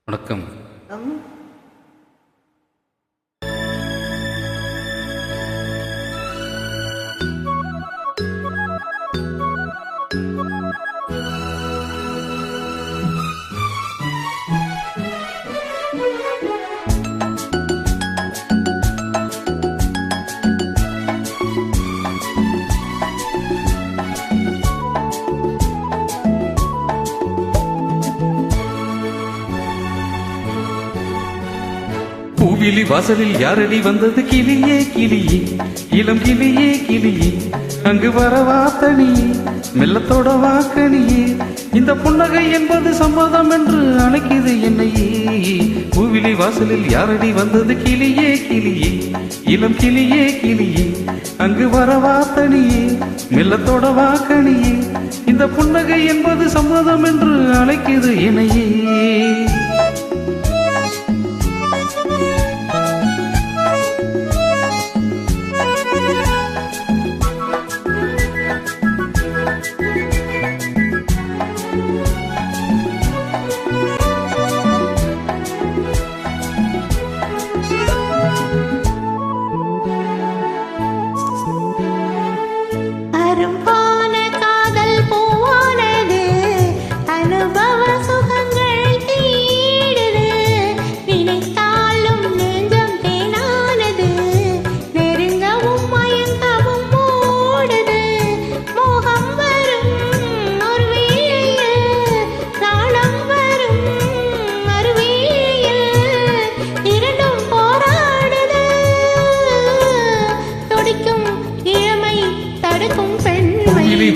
வணக்கம். பூவிலி வாசலில் யாரடி வந்தது? கிளியே கிளியே, இளம் கிளியே கிளியே, அங்கு வரவா தனியே, மெல்லத்தோட வாக்கணியே, இந்த புன்னகை என்பது சம்மதம் என்று அழைக்குது என்னையே. பூவிலி வாசலில் யாரடி வந்தது? கிளியே கிளியே, இளம் கிளியே கிளியே, அங்கு வரவா தனியே, மெல்லத்தோட வாக்கணியே, இந்த புன்னகை என்பது சம்மதம் என்று அழைக்குது என்னையே.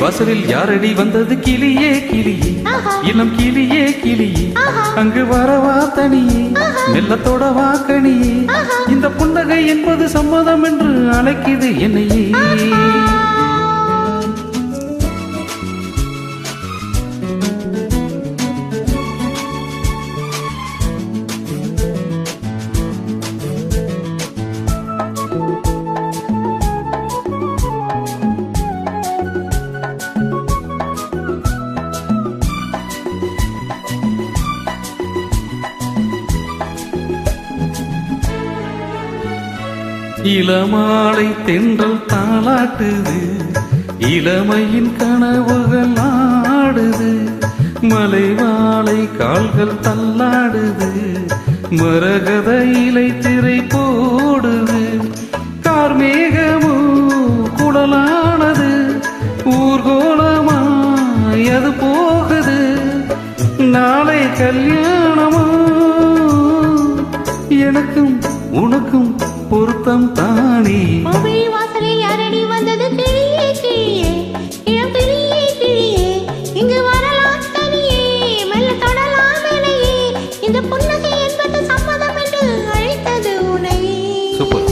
வாசலில் யாரடி வந்தது? கிளியே கிளியே, இளம் கிளியே கிளியே, அங்கு வரவா தனியே, மெல்லத்தோட வாக்கணியே, இந்த புன்னகை என்பது சம்மதம் என்று அழைக்குது என்னையே. இளமாலை தென்றல் தாளாட்டுது, இளமையின் கனவுகள் ஆடுது, மலைவாழை கால்கள் தள்ளாடுது, மரகத இலை திரை போடுது, கார்மேகமோ குடலானது, ஊர்கோலமாய் அது போகுது, நாளை கல்யாணமோ, எனக்கும் உனக்கும் பொருத்தம் தானே. வாசலில் யாரடி வந்தது? கிளியே கிளியே, இளம் கிளியே கிளியே, இங்கு வரலாம் தனியே, மெல்ல தொடலாம் எனையே, இந்த புன்னகை என்பது சம்மதம் என்று அழைத்தது உன்னையே. சூப்பர்.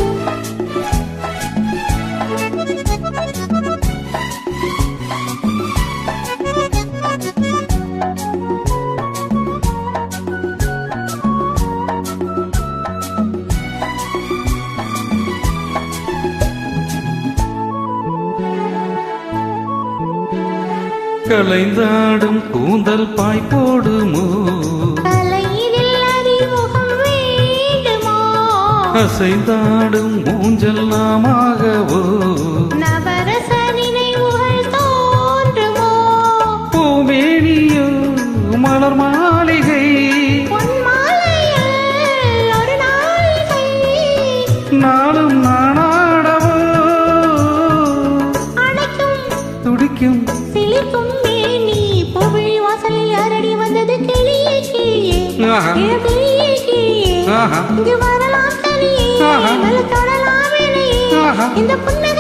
கலைந்தாடும் கூந்தல் பாய் போடுமோ, தலையினில் அறிமுகம் வேண்டுமோ, அசைந்தாடும் ஊஞ்சல் நாமாகவோ, நவரச நினைவுகள் தோன்றுமோ, பூமேனியோ மலர் மாளிகை, பொன் மாலையில் ஒரு நாளிகை, நாளும் நானாடவோ, அணைக்கும் துடிக்கும் சிலிர்க்கும் மேனி. பூவிழி வாசலில் யாரடி வந்தது? கிளியே கிளியே, இளம் கிளியே கிளியே, இங்கு வரலாம் தனியே, மெல்ல தொடலாம் எனையே, இந்த புன்னகை